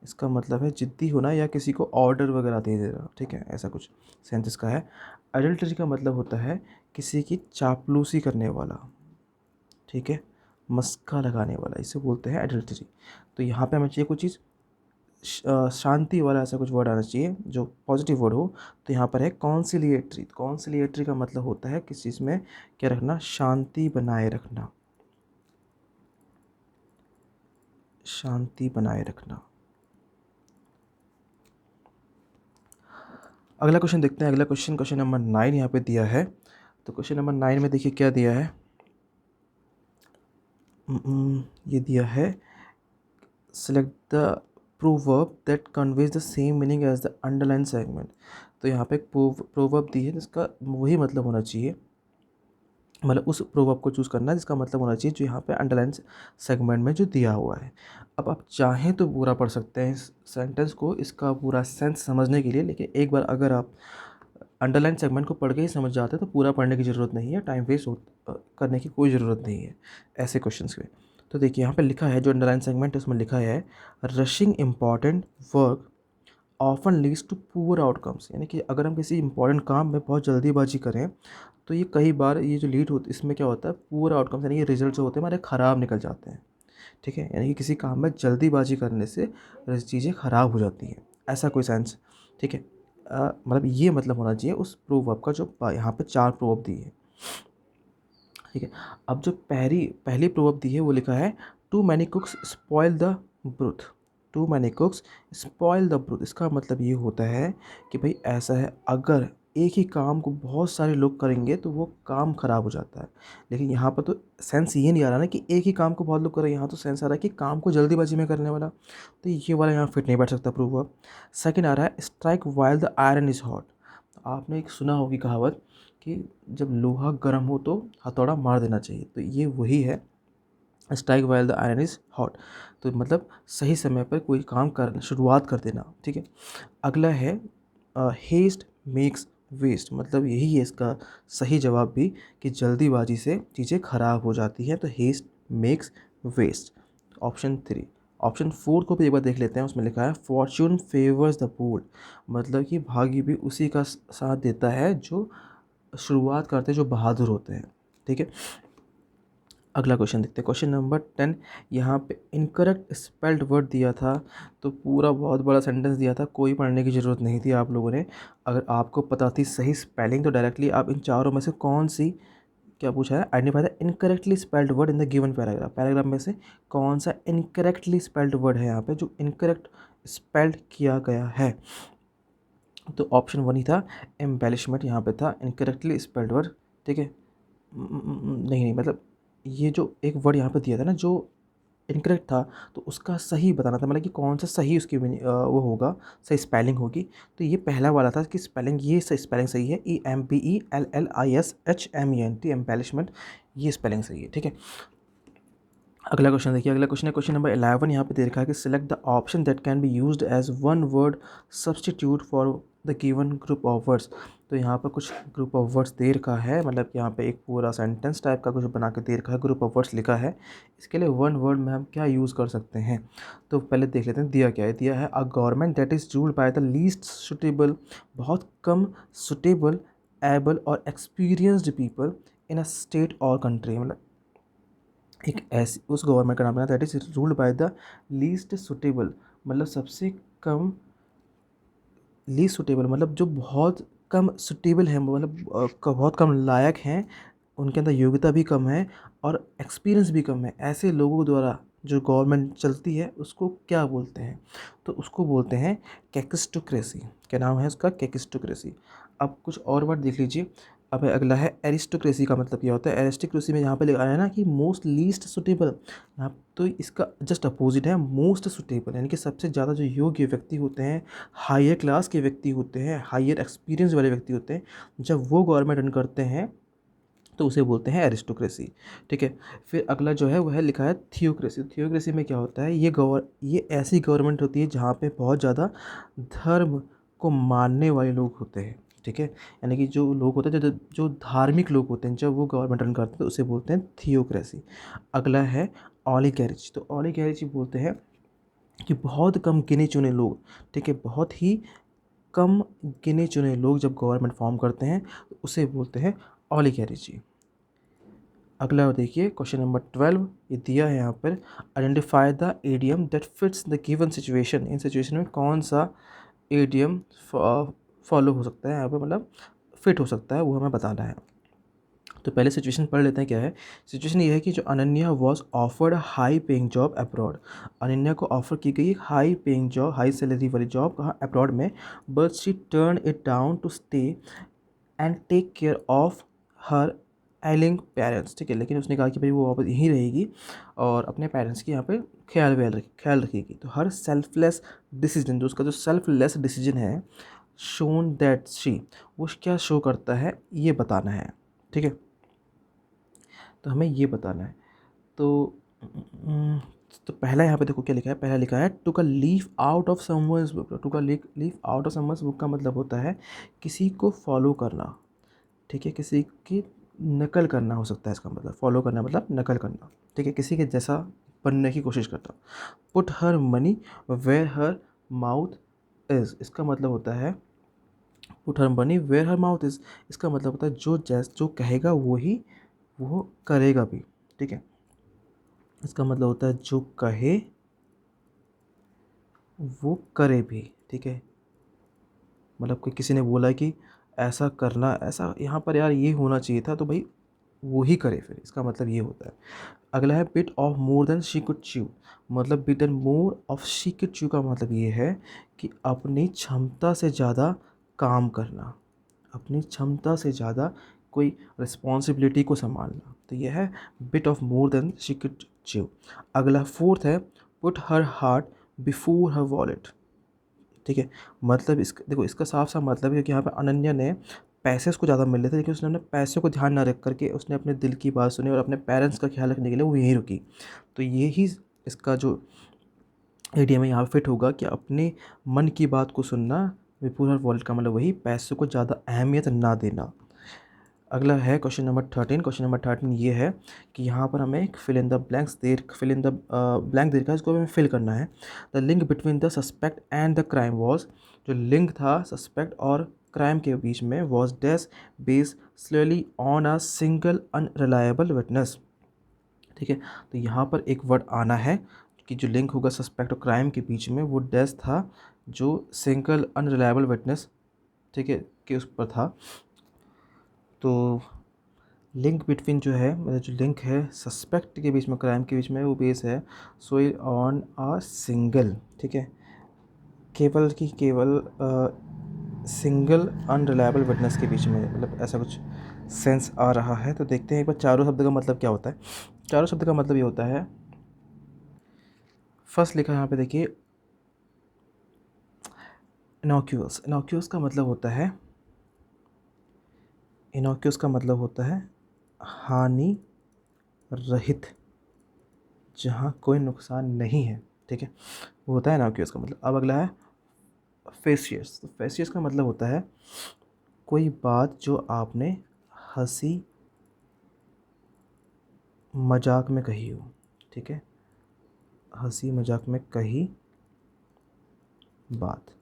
इसका मतलब है ज़िद्दी होना या किसी को ऑर्डर वगैरह दे देना, ठीक है, ऐसा कुछ सेंस इसका है। अडल्टरी का मतलब होता है किसी की चापलूसी करने वाला, ठीक है, मस्का लगाने वाला, इसे बोलते हैं एडल्टरी। तो यहाँ पे हमें चाहिए कुछ चीज़ शांति वाला, ऐसा कुछ वर्ड आना चाहिए जो पॉजिटिव वर्ड हो। तो यहाँ पर है कॉन्सिलिएटरी। कॉन्सिलिएटरी का मतलब होता है किसी चीज़ में क्या रखना, शांति बनाए रखना, शांति बनाए रखना। अगला क्वेश्चन देखते हैं। अगला क्वेश्चन, क्वेश्चन नंबर 9 यहाँ पे दिया है। तो क्वेश्चन नंबर 9 में देखिए क्या दिया है, ये दिया है select the proverb that conveys the same meaning as the underline segment. तो यहाँ पे एक प्रोवर्ब दी है जिसका वही मतलब होना चाहिए, मतलब उस प्रोवर्ब को चूज़ करना है जिसका मतलब होना चाहिए जो यहाँ पे अंडरलाइन सेगमेंट में जो दिया हुआ है। अब आप चाहें तो पूरा पढ़ सकते हैं इस सेंटेंस को, इसका पूरा सेंस समझने के लिए, लेकिन एक बार अगर आप अंडरलाइन सेगमेंट को पढ़ के ही समझ जाते हैं तो पूरा पढ़ने की ज़रूरत नहीं है, टाइम वेस्ट करने की कोई ज़रूरत नहीं है ऐसे क्वेश्चंस में। तो देखिए यहाँ पे लिखा है, जो अंडरलाइन सेगमेंट है उसमें लिखा है rushing important work often leads to poor outcomes, यानी कि अगर हम किसी इंपॉर्टेंट काम में बहुत जल्दीबाजी करें तो ये कई बार ये जो लीड होती इसमें क्या होता है, पुअर आउटकम्स, यानी कि रिजल्ट जो होते हैं हमारे ख़राब निकल जाते हैं, ठीक है। यानी कि किसी काम में जल्दीबाजी करने से चीज़ें ख़राब हो जाती हैं, ऐसा कोई सेंस, ठीक है। मतलब ये मतलब होना चाहिए उस प्रोवर्ब का जो यहाँ पे 4 प्रोवर्ब दिए हैं, ठीक है। अब जो पहली पहली प्रोवर्ब दी है वो लिखा है too many cooks spoil the broth, too many cooks spoil the broth. इसका मतलब ये होता है कि भाई ऐसा है, अगर एक ही काम को बहुत सारे लोग करेंगे तो वो काम ख़राब हो जाता है। लेकिन यहाँ पर तो सेंस ये नहीं आ रहा ना कि एक ही काम को बहुत लोग करें, यहाँ तो सेंस आ रहा है कि काम को जल्दीबाजी में करने वाला, तो ये वाला यहाँ फिट नहीं बैठ सकता प्रोवर्ब। सेकंड आ रहा है strike while the iron is hot. आपने एक सुना होगी कहावत कि जब लोहा गर्म हो तो हथौड़ा मार देना चाहिए, तो ये वही है strike while the iron is hot. तो मतलब सही समय पर कोई काम कर शुरुआत कर देना, ठीक है। अगला है हेस्ट मेक्स वेस्ट, मतलब यही है इसका सही जवाब भी कि जल्दीबाजी से चीज़ें खराब हो जाती हैं, तो haste makes waste, option 3। Option 4 को भी एक बार देख लेते हैं, उसमें लिखा है फॉर्च्यून फेवर्स द बोल्ड, मतलब कि भाग्य भी उसी का साथ देता है जो शुरुआत करते हैं, जो बहादुर होते हैं, ठीक है। अगला क्वेश्चन देखते हैं, क्वेश्चन नंबर 10। यहाँ पे इनकरेक्ट स्पेल्ड वर्ड दिया था, तो पूरा बहुत बड़ा सेंटेंस दिया था, कोई पढ़ने की ज़रूरत नहीं थी आप लोगों ने। अगर आपको पता थी सही स्पेलिंग तो डायरेक्टली आप इन चारों में से कौन सी, क्या पूछा है, identify the incorrectly spelled word in the given paragraph, paragraph में से कौन सा इनकरेक्टली स्पेल्ड वर्ड है यहाँ पे जो इनकरेक्ट स्पेल्ड किया गया है। तो ऑप्शन 1 ही था, एम्बेलिशमेंट यहाँ पे था इनकरेक्टली स्पेल्ड वर्ड, ठीक है। नहीं नहीं, मतलब ये जो एक वर्ड यहाँ पे दिया था ना जो इनकरेक्ट था, तो उसका सही बताना था, मतलब कि कौन सा सही उसकी वो होगा, सही स्पेलिंग होगी। तो ये पहला वाला था कि स्पेलिंग, ये सही स्पेलिंग सही है, EMBELLISHMENT, एम्बेलिशमेंट, ये स्पेलिंग सही है, ठीक है। अगला क्वेश्चन देखिए, अगला क्वेश्चन है क्वेश्चन नंबर 11। यहाँ पे दे रखा है कि select the option that can be used as one word substitute for the given group of words. तो यहाँ पर कुछ ग्रुप ऑफ वर्ड्स दे रखा है, मतलब यहाँ पे एक पूरा सेंटेंस टाइप का कुछ बना के दे रखा है, ग्रुप ऑफ वर्ड्स लिखा है, इसके लिए वन वर्ड में हम क्या यूज़ कर सकते हैं। तो पहले देख लेते हैं दिया क्या है। दिया है a government that is ruled by the least suitable, बहुत कम सुटेबल, एबल और experienced people in a state और कंट्री, मतलब एक ऐसी उस गवर्नमेंट का नाम है that is ruled by the least suitable, मतलब सबसे कम, लीस्ट सुटेबल मतलब जो बहुत कम सुटेबल है, मतलब बहुत कम लायक हैं, उनके अंदर योग्यता भी कम है और एक्सपीरियंस भी कम है, ऐसे लोगों द्वारा जो गवर्नमेंट चलती है उसको क्या बोलते हैं। तो उसको बोलते हैं कैकिस्टोक्रेसी। क्या नाम है उसका, कैकिस्टोक्रेसी। अब कुछ और वर्ड देख लीजिए, अब अगला है एरिस्टोक्रेसी का मतलब क्या होता है। एरिस्टोक्रेसी में यहाँ पे लिखा है ना कि मोस्ट लीस्ट सुटेबल, यहाँ तो इसका जस्ट अपोजिट है मोस्ट सुटेबल, यानी कि सबसे ज़्यादा जो योग्य व्यक्ति होते हैं, हायर क्लास के व्यक्ति होते हैं, हायर एक्सपीरियंस वाले व्यक्ति होते हैं, जब वो गवर्नमेंट रन करते हैं तो उसे बोलते हैं एरिस्टोक्रेसी। ठीक है। फिर अगला जो है वह लिखा है थियोक्रेसी। थियोक्रेसी में क्या होता है, ये ऐसी गवर्नमेंट होती है जहाँ पे बहुत ज़्यादा धर्म को मानने वाले लोग होते हैं। ठीक है, यानी कि जो लोग होते हैं, जो धार्मिक लोग होते हैं, जब वो गवर्नमेंट रन करते हैं तो उसे बोलते हैं थियोक्रेसी। अगला है ऑलिगैरिची। तो ऑलिगैरिची बोलते हैं कि बहुत कम गिने चुने लोग, ठीक है, बहुत ही कम गिने चुने लोग जब गवर्नमेंट फॉर्म करते हैं तो उसे बोलते हैं ऑलिगैरिची। अगला देखिए क्वेश्चन नंबर 12, ये दिया है यहाँ पर, identify the idiom that fits the given situation. In situation में कौन सा एडियम फॉलो हो सकता है, यहाँ पे मतलब फिट हो सकता है, वो हमें बताना है। तो पहले सिचुएशन पढ़ लेते हैं क्या है। सिचुएशन ये है कि जो Ananya was offered high paying job abroad, Ananya को ऑफर की गई high paying job, high salary वाली जॉब कहाँ, अब्रॉड में, but she turn it down to stay and take care of her ailing parents. ठीक है, लेकिन उसने कहा कि भाई वो वापस यहीं रहेगी और अपने पेरेंट्स की यहाँ पे ख्याल रखेगी। तो हर सेल्फलेस डिसीजन, जो उसका जो सेल्फलेस डिसीजन है, शोन दैट शी, वो क्या शो करता है ये बताना है। ठीक है, तो हमें ये बताना है। तो तो पहला यहाँ पे देखो क्या लिखा है, पहला लिखा है took a leaf out of someone's book. Took a leaf out of someone's book का मतलब होता है किसी को फॉलो करना। ठीक है, किसी की नकल करना हो सकता है इसका मतलब, फॉलो करना मतलब नकल करना। ठीक है, किसी के जैसा बनने की कोशिश करना। Put her money where her mouth is, इसका मतलब होता है put her money where her mouth is, इसका मतलब होता है जो कहेगा वही वो करेगा भी। ठीक है, इसका मतलब होता है जो कहे वो करे भी। ठीक है, मतलब कोई किसी ने बोला कि ऐसा करना, ऐसा यहाँ पर यार ये होना चाहिए था, तो भाई वो ही करे, फिर इसका मतलब ये होता है। अगला है bit off more than she could chew, मतलब bit and more of she could chew का मतलब ये है कि अपनी क्षमता से ज़्यादा काम करना, अपनी क्षमता से ज़्यादा कोई रिस्पॉन्सिबिलिटी को संभालना। तो यह है bit off more than she could chew. अगला फोर्थ है put her heart before her wallet. ठीक है, मतलब इसका देखो, इसका साफ साफ मतलब है कि यहाँ पे अनन्या ने पैसे उसको ज़्यादा मिल रहे थे, लेकिन उसने अपने पैसे को ध्यान ना रख करके उसने अपने दिल की बात सुनी और अपने पेरेंट्स का ख्याल रखने के लिए वो यहीं रुकी। तो यही इसका जो आइडिया में यहाँ फिट होगा कि अपने मन की बात को सुनना, विपुल और वॉलेट का मतलब वही, पैसों को ज़्यादा अहमियत ना देना। अगला है क्वेश्चन नंबर 13। क्वेश्चन नंबर 13 ये है कि यहाँ पर हमें एक फिल इन द ब्लैंक दे रखा है, इसको हमें फिल करना है। The link between the suspect and the crime was, जो लिंक था सस्पेक्ट और क्राइम के बीच में, was dash based slowly on a single unreliable witness. ठीक है, तो यहाँ पर एक वर्ड आना है कि जो लिंक होगा सस्पेक्ट और क्राइम के बीच में, वो डैश था जो सिंगल अनरिलायबल विटनेस, ठीक है, के उस पर था। तो लिंक बिटवीन जो है, मतलब जो लिंक है सस्पेक्ट के बीच में, क्राइम के बीच में, वो बेस है सोई ऑन अ सिंगल, ठीक है, केवल सिंगल अनरिलायबल विटनेस के बीच में, मतलब ऐसा कुछ सेंस आ रहा है। तो देखते हैं एक बार चारों शब्द का मतलब क्या होता है। चारों शब्द का मतलब ये होता है, फर्स्ट लिखा है यहाँ पे देखिए इनोक्यूअस। इनोक्यूअस का मतलब होता है, इनोक्यूअस का मतलब होता है हानि रहित, जहाँ कोई नुकसान नहीं है। ठीक है, वो होता है इनोक्यूअस का मतलब। अब अगला है फेसियस। तो फेसियस का मतलब होता है कोई बात जो आपने हंसी मजाक में कही हो। ठीक है, हंसी मजाक में कही बात।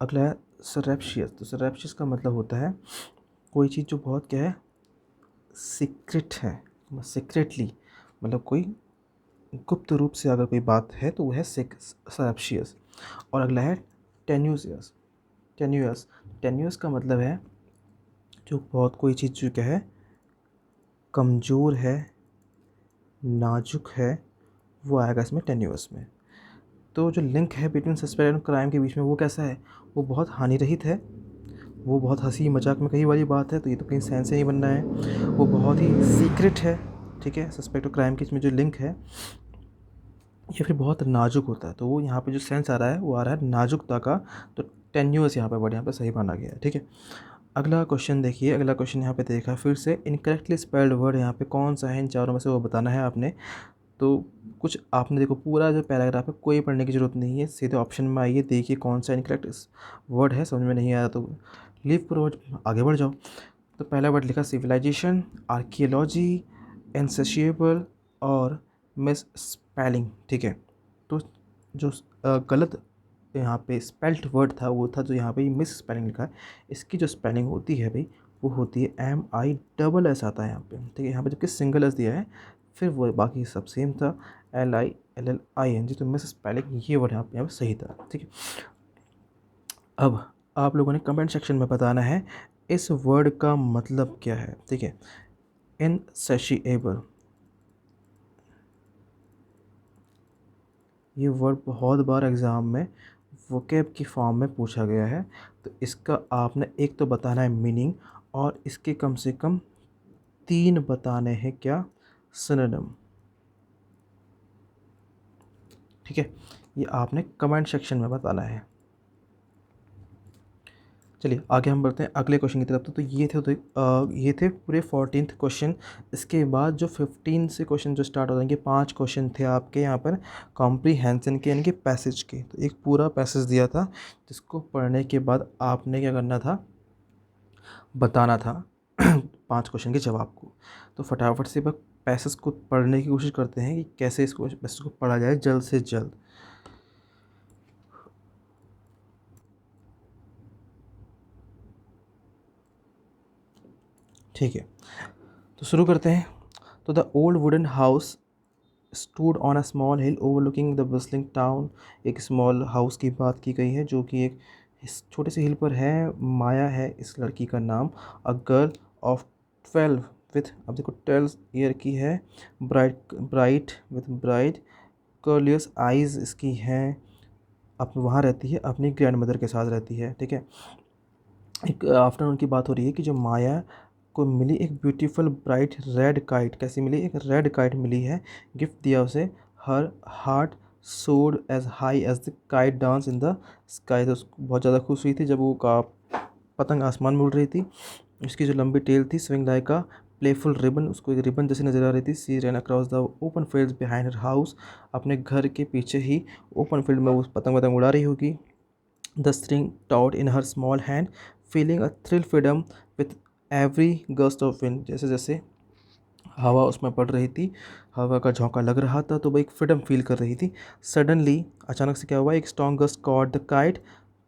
अगला है सरेप्शियस। तो सरेप्शियस का मतलब होता है कोई चीज़ जो बहुत क्या है, सीक्रेट है, सीक्रेटली, मतलब कोई गुप्त रूप से अगर कोई बात है तो वह है सरेप्शियस। और अगला है टेन्यूसियस। टेन्यूअस, टेन्यूअस का मतलब है जो बहुत कोई चीज़ जो क्या है, कमज़ोर है, नाजुक है, वो आएगा इसमें टेन्यूअस में। तो जो लिंक है बिटवीन सस्पेक्ट एंड क्राइम के बीच में, वो कैसा है, वो बहुत हानि रहित है, वो बहुत हंसी मजाक में कही वाली बात है, तो ये तो कहीं सेंस से नहीं बनना है। वो बहुत ही सीक्रेट है, ठीक है, सस्पेक्ट और क्राइम के इसमें जो लिंक है, या फिर बहुत नाजुक होता है, तो वो यहाँ पे जो सेंस आ रहा है वो आ रहा है नाजुकता का। तो टेन्यूअस यहाँ पे वर्ड यहाँ पे सही माना गया है, ठीक है। अगला क्वेश्चन देखिए, अगला क्वेश्चन यहाँ पे देखा फिर से, इनकरेक्टली स्पेल्ड वर्ड यहाँ पे कौन सा है इन चारों में से, वो बताना है आपने। तो कुछ आपने देखो पूरा जो पैराग्राफ है कोई पढ़ने की ज़रूरत नहीं है, सीधे ऑप्शन में आइए, देखिए कौन सा इनकरेक्ट वर्ड है, समझ में नहीं आया तो लीव करो, आगे बढ़ जाओ। तो पहला वर्ड लिखा सिविलाइजेशन, आर्कियोलॉजी, इनसेशिएबल और मिस स्पेलिंग, ठीक है। तो जो गलत यहाँ पे स्पेल्ट वर्ड था वो था जो यहाँ पे मिस स्पेलिंग लिखा है, इसकी जो स्पेलिंग होती है भाई वो होती है MISS आता है यहाँ पे, ठीक है। यहाँ पे जबकि सिंगल एस दिया है, फिर वो बाकी सब सेम था, LILLING, तो मिस स्पेलिंग ये वर्ड यहाँ पे सही था, ठीक है। अब आप लोगों ने कमेंट सेक्शन में बताना है इस वर्ड का मतलब क्या है, ठीक है। इनसेशिएबल, ये वर्ड बहुत बार एग्ज़ाम में वोकैब की फॉर्म में पूछा गया है, तो इसका आपने एक तो बताना है मीनिंग, और इसके कम से कम 3 बताने हैं क्या, सिनोनिम, ठीक है। ये आपने कमेंट सेक्शन में बताना है। चलिए आगे हम बढ़ते हैं अगले क्वेश्चन की तरफ। तो ये थे पूरे 14th क्वेश्चन। इसके बाद जो 15 से क्वेश्चन जो स्टार्ट हो जाएंगे, 5 क्वेश्चन थे आपके यहाँ पर कॉम्प्रीहेंशन के, यानी कि पैसेज के। तो एक पूरा पैसेज दिया था जिसको पढ़ने के बाद आपने क्या करना था, बताना था 5 क्वेश्चन के जवाब को। तो फटाफट से बस पैसेज को पढ़ने की कोशिश करते हैं कि कैसे इसको पैसेज को पढ़ा जाए जल्द से जल्द। ठीक है, तो शुरू करते हैं। तो the old wooden house stood on a small hill overlooking the bustling town. एक स्मॉल हाउस की बात की गई है जो कि एक इस छोटे से हिल पर है। माया है इस लड़की का नाम। अ गर्ल ऑफ 12 विथ, अब देखो 12 ईयर की है, bright bright with bright curious eyes इसकी हैं। अब वहाँ रहती है, अपनी ग्रैंड मदर के साथ रहती है, ठीक है। एक आफ्टरनून की बात हो रही है कि जो माया को मिली एक ब्यूटीफुल ब्राइट रेड काइट, कैसी मिली, एक रेड काइट मिली है, गिफ्ट दिया उसे। Her heart soared as high as the kite dance in the sky. तो उसको बहुत ज़्यादा खुश हुई थी जब वो का पतंग आसमान में उड़ रही थी। उसकी जो लंबी टेल थी स्विंग लाइक का प्लेफुल रिबन, उसको एक रिबन जैसी नज़र आ रही थी। She run across the open fields behind her house, अपने घर के पीछे ही ओपन फील्ड में वो पतंग वतंग उड़ा रही होगी। The string taut in her small hand, feeling a thrill freedom with every gust of wind। जैसे जैसे हवा उसमें पड़ रही थी, हवा का झोंका लग रहा था, तो वो एक फ्रीडम फील कर रही थी। सडनली, अचानक से क्या हुआ, एक strong gust caught the kite,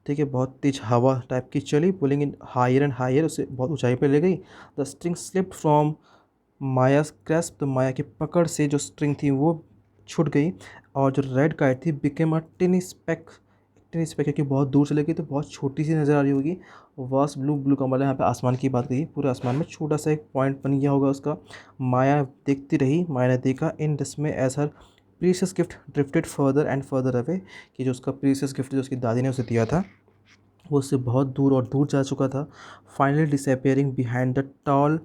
ठीक है, बहुत तेज हवा टाइप की चली, pulling in higher and higher, उसे बहुत ऊंचाई पर ले गई। The string slipped from Maya's grasp, तो माया की पकड़ से जो स्ट्रिंग थी वो छूट गई, और जो रेड काइट थी became a tiny speck. Tiny speck क्योंकि बहुत दूर चली गई तो बहुत छोटी सी नज़र आ रही होगी। वास्ट ब्लू, ब्लू का मतलब यहाँ पे आसमान की बात कही, पूरे आसमान में छोटा सा एक पॉइंट बन गया होगा उसका। माया देखती रही, माया ने देखा, in dismay as her precious gift drifted further and further away, कि जो उसका प्रीशियस गिफ्ट जो उसकी दादी ने उसे दिया था वो उससे बहुत दूर और दूर जा चुका था। Finally disappearing behind the tall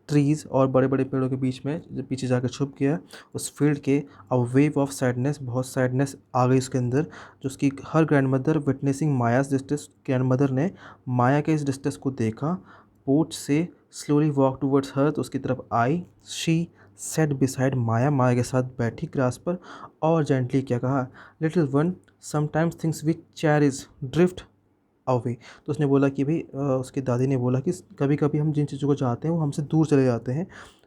trees, और बड़े बड़े पेड़ों के बीच में जब पीछे जाकर छुप गया उस फील्ड के। अ वेव ऑफ सैडनेस, बहुत सैडनेस आ गई उसके अंदर, जो उसकी her grandmother witnessing Maya's distress, grandmother ने माया के इस डिस्ट्रेस को देखा। पोर्च से स्लोली वॉक टूवर्ड्स हर, तो उसकी तरफ आई। शी सेट बिसाइड माया, माया के साथ बैठी ग्रास पर, और जेंटली क्या कहा, little one sometimes things which cherish drift away. तो उसने बोला कि भाई उसकी दादी ने बोला कि कभी कभी हम जिन चीज़ों को चाहते हैं वो हमसे दूर चले जाते हैं,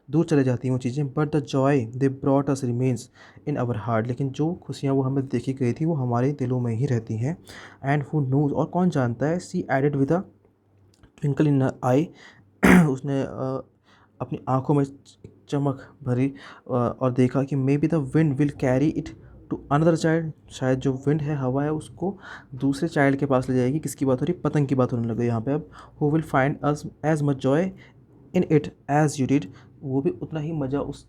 दूर चले जाती हैं वो चीज़ें, but the Joy they brought us remains in our heart, लेकिन जो खुशियाँ वो हमें देखी गई थी वो हमारे दिलों में ही रहती हैं। एंड हु नोज, और कौन जानता है, she added with a twinkle in eye, उसने अपनी आंखों में चमक भरी, और देखा कि maybe the wind will carry it to another child, शायद जो विंड है, हवा है, उसको दूसरे चाइल्ड के पास ले जाएगी। किसकी बात हो रही, पतंग की बात होने लगी यहाँ पे अब। Who will find us as much joy in it as you did, वो भी उतना ही मज़ा उस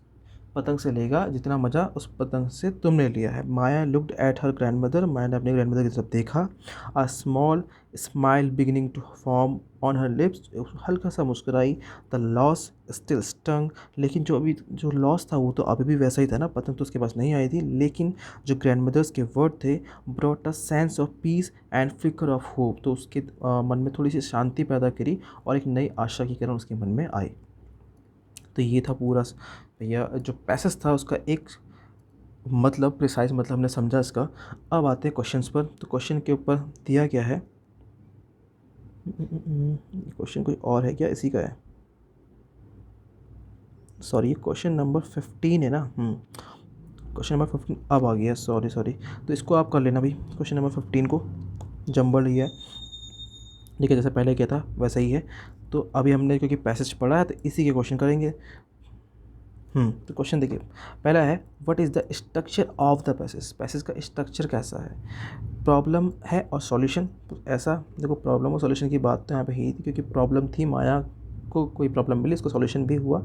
पतंग से लेगा जितना मज़ा उस पतंग से तुमने लिया है। Maya looked at her grandmother, Maya ने अपनी ग्रैंडमदर की तरफ देखा। A small smile beginning to form on her lips, हल्का सा मुस्कुराई। द लॉस स्टिल स्टंग, लेकिन जो लॉस था वो तो अभी भी वैसा ही था ना, पतंग तो उसके पास नहीं आई थी, लेकिन जो ग्रैंडमदर्स के वर्ड थे brought a sense of peace and flicker of hope, तो उसके मन में थोड़ी सी शांति पैदा करी और एक नई आशा की किरण उसके मन में आई। तो ये था पूरा भैया जो पैसेज था उसका एक मतलब, प्रिसाइज मतलब हमने समझा इसका। अब आते हैं क्वेश्चंस पर। तो क्वेश्चन के ऊपर दिया क्या है, क्वेश्चन कोई और है क्या, इसी का है, सॉरी क्वेश्चन नंबर 15 है ना। क्वेश्चन नंबर 15 अब आ गया, सॉरी। तो इसको आप कर लेना भाई, क्वेश्चन नंबर 15 को जंबल ही है, ठीक है, जैसे पहले किया था वैसा ही है। तो अभी हमने क्योंकि पैसेज पढ़ा है तो इसी के क्वेश्चन करेंगे। तो क्वेश्चन देखिए, पहला है what is the structure of the passage, passage का स्ट्रक्चर कैसा है। प्रॉब्लम है और सॉल्यूशन, तो ऐसा देखो प्रॉब्लम और सॉल्यूशन की बात तो यहाँ पे ही थी, क्योंकि प्रॉब्लम थी, माया को कोई प्रॉब्लम मिली, इसको सॉल्यूशन भी हुआ।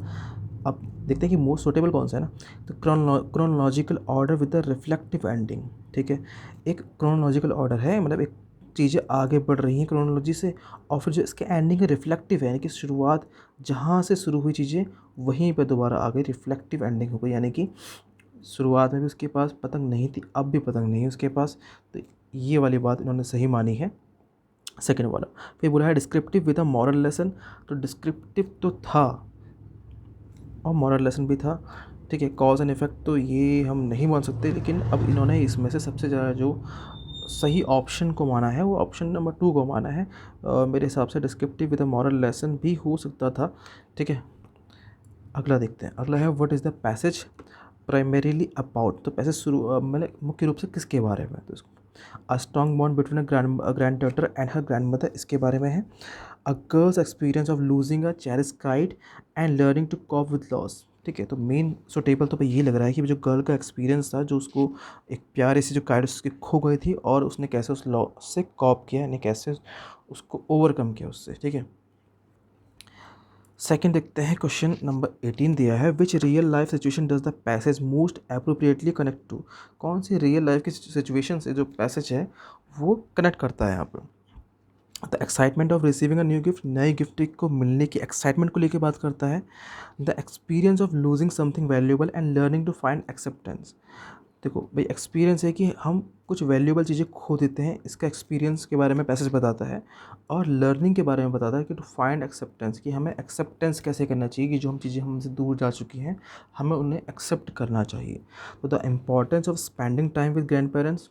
अब देखते हैं कि मोस्ट सूटेबल कौन सा है ना। तो chronological order with the reflective ending, ठीक है, एक क्रोनोलॉजिकल ऑर्डर है, मतलब एक चीज़ें आगे बढ़ रही हैं क्रोनोलॉजी से, और फिर जो इसके एंडिंग है रिफ्लेक्टिव है, यानी कि शुरुआत जहाँ से शुरू हुई चीज़ें वहीं पर दोबारा आ गई, रिफ्लेक्टिव एंडिंग हो गई, यानी कि शुरुआत में भी उसके पास पतंग नहीं थी, अब भी पतंग नहीं है उसके पास। तो ये वाली बात इन्होंने सही मानी है, सेकेंड वाला। फिर बोला है descriptive with a moral lesson, तो डिस्क्रिप्टिव तो था और मॉरल लेसन भी था, ठीक है। कॉज एंड इफेक्ट तो ये हम नहीं मान सकते, लेकिन अब इन्होंने इसमें से सबसे ज़्यादा जो सही ऑप्शन को माना है वो ऑप्शन नंबर 2 को माना है। मेरे हिसाब से descriptive with a moral lesson भी हो सकता था, ठीक है। अगला देखते हैं, अगला है what is the passage primarily about, तो पैसेज शुरू मतलब मुख्य रूप से किसके बारे में, तो इसको a strong bond between a granddaughter and her grandmother, इसके बारे में है। A girl's experience of losing a cherish kite and learning to cope with loss, ठीक है। तो मेन सुटेबल तो भाई ये लग रहा है कि जो गर्ल का एक्सपीरियंस था, जो उसको एक प्यारे से जो काइट उसकी खो गई थी और उसने कैसे उस लॉस से कॉप किया, यानी कैसे उसको ओवरकम किया उससे, ठीक है। सेकंड देखते हैं, क्वेश्चन नंबर 18 दिया है which real life situation does the passage most appropriately connect to, कौन सी रियल लाइफ की सिचुएशन से जो पैसेज है वो कनेक्ट करता है यहाँ पर। The excitement of receiving a new gift, नए गिफ्ट को मिलने की एक्साइटमेंट को लेकर बात करता है। The experience of losing something valuable and learning to find acceptance, देखो भाई एक्सपीरियंस है कि हम कुछ वैल्यूएबल चीज़ें खो देते हैं, इसका एक्सपीरियंस के बारे में पैसेज बताता है। और लर्निंग के बारे में बताता है कि टू फाइंड एक्सेप्टेंस, कि हमें एक्सेप्टेंस कैसे करना चाहिए, कि जो हम चीज़ें हमसे दूर जा चुकी हैं हमें उन्हें एक्सेप्ट करना चाहिए। तो the importance of spending time with grand parents,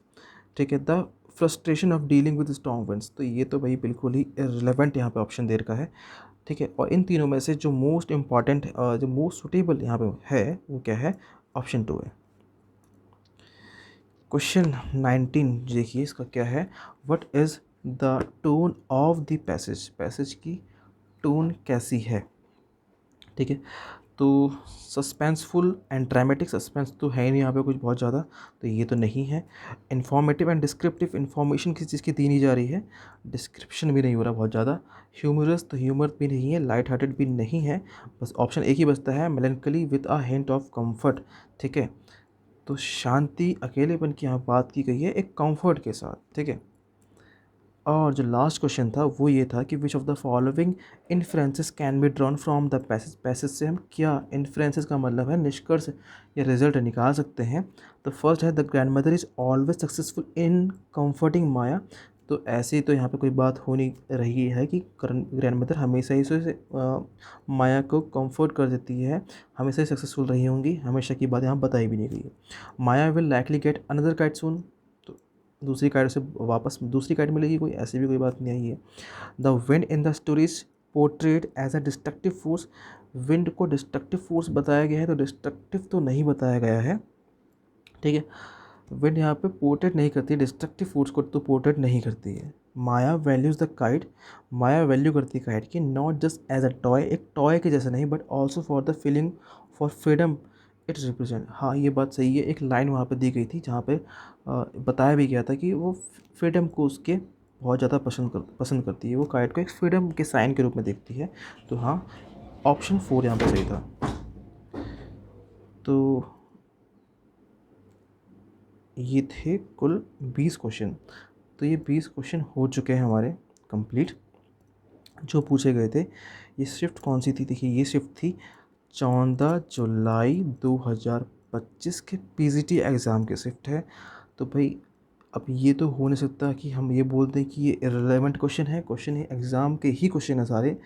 ठीक है। The frustration of dealing with strong winds, तो ये तो भाई बिल्कुल ही रिलेवेंट यहाँ पे ऑप्शन देर का है, ठीक है। और इन तीनों में से जो मोस्ट इम्पॉर्टेंट जो मोस्ट सुटेबल यहाँ पे है वो क्या है, ऑप्शन 2 है। क्वेश्चन 19 देखिए, इसका क्या है, what is the tone of the passage, passage की टोन कैसी है, ठीक है। तो सस्पेंसफुल एंड ड्रामेटिक, सस्पेंस तो है ही नहीं यहाँ पे कुछ बहुत ज़्यादा, तो ये तो नहीं है। इन्फॉर्मेटिव एंड डिस्क्रिप्टिव, इन्फॉर्मेशन किस चीज़ की दी नहीं जा रही है, डिस्क्रिप्शन भी नहीं हो रहा बहुत ज़्यादा। ह्यूमरस, तो ह्यूमर भी नहीं है, लाइट हार्टेड भी नहीं है, बस ऑप्शन एक ही बचता है, melancholy with a hint of comfort, ठीक है। तो शांति अकेलेपन की यहाँ बात की गई है एक कंफर्ट के साथ, ठीक है। और जो लास्ट क्वेश्चन था वो ये था कि which of the following inferences can be drawn from the passage, passage से हम क्या इन्फ्रेंसेस का मतलब है निष्कर्ष या रिजल्ट निकाल सकते हैं। तो फर्स्ट है the grandmother is always successful in comforting Maya, तो ऐसे तो यहाँ पे कोई बात हो नहीं रही है कि ग्रैंड मदर हमेशा ही से माया को कंफर्ट कर देती है, हमेशा ही सक्सेसफुल रही होंगी, हमेशा की बात यहाँ बताई भी नहीं गई है। Maya will likely get another kite soon, तो दूसरी काइट से वापस दूसरी काइट मिलेगी कोई, ऐसी भी कोई बात नहीं आई है। The wind in the stories portrayed as a destructive force, wind को डिस्ट्रक्टिव फोर्स बताया गया है, तो डिस्ट्रक्टिव तो नहीं बताया गया है, ठीक है। विंड यहाँ पे पोर्ट्रेट नहीं करती, डिस्ट्रक्टिव फोर्स को तो पोर्ट्रेट नहीं करती है। Maya values the kite, Maya value करती है काइट की not just as a toy, एक टॉय के जैसा नहीं, but also for the feeling for freedom it represent, हाँ ये बात सही है। एक लाइन वहाँ पे दी गई थी जहाँ पे बताया भी गया था कि वो फ्रीडम को उसके बहुत ज़्यादा पसंद करती है, वो काइट को एक फ्रीडम के साइन के रूप में देखती है। तो हाँ ऑप्शन 4 यहाँ पे सही था। तो ये थे कुल 20 क्वेश्चन। तो ये 20 क्वेश्चन हो चुके हैं हमारे कंप्लीट, जो पूछे गए थे। ये शिफ्ट कौन सी थी? देखिए, ये शिफ्ट थी 14 जुलाई 2025 के पीजीटी एग्ज़ाम की शिफ्ट है। तो भाई अब ये तो हो नहीं सकता कि हम ये बोल दें कि ये इररिलेवेंट क्वेश्चन है, एग्ज़ाम के ही क्वेश्चन है सारे।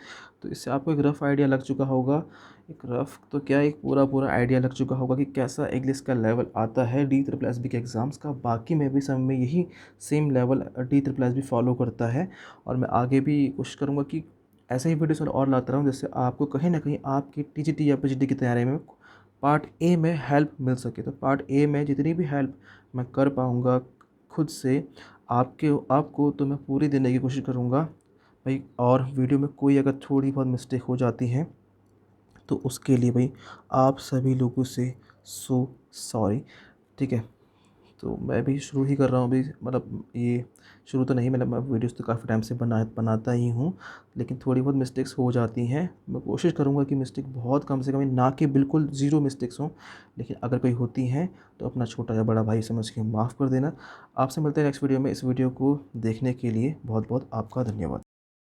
तो इससे आपको एक रफ़ आइडिया लग चुका होगा, एक रफ़ तो क्या, एक पूरा आइडिया लग चुका होगा कि कैसा इंग्लिश का लेवल आता है डी ट्रिपल एस बी के एग्ज़ाम्स का। बाकी मैं भी सब में यही same level D triple S B follow करता है, और मैं आगे भी कोशिश करूँगा कि ऐसे ही वीडियोस और लाता रहूँ, जिससे आपको कहीं ना कहीं आपकी टीजीटी या पीजीटी की तैयारी में पार्ट ए में हेल्प मिल सके। तो पार्ट ए में जितनी भी हेल्प मैं कर पाऊँगा खुद से आपको तो मैं पूरी देने की कोशिश करूँगा भाई। और वीडियो में कोई अगर थोड़ी बहुत मिस्टेक हो जाती है तो उसके लिए भाई आप सभी लोगों से सो सॉरी, ठीक है। तो मैं भी शुरू ही कर रहा हूँ अभी, मतलब ये शुरू तो नहीं, मतलब मैं वीडियोस तो काफ़ी टाइम से बनाता ही हूँ, लेकिन थोड़ी बहुत मिस्टेक्स हो जाती हैं। मैं कोशिश करूँगा कि मिस्टेक बहुत कम से कम, ना कि बिल्कुल ज़ीरो मिस्टेक्स हों, लेकिन अगर कोई होती हैं तो अपना छोटा या बड़ा भाई समझ के माफ़ कर देना। आपसे मिलते हैं नेक्स्ट वीडियो में। इस वीडियो को देखने के लिए बहुत बहुत आपका धन्यवाद।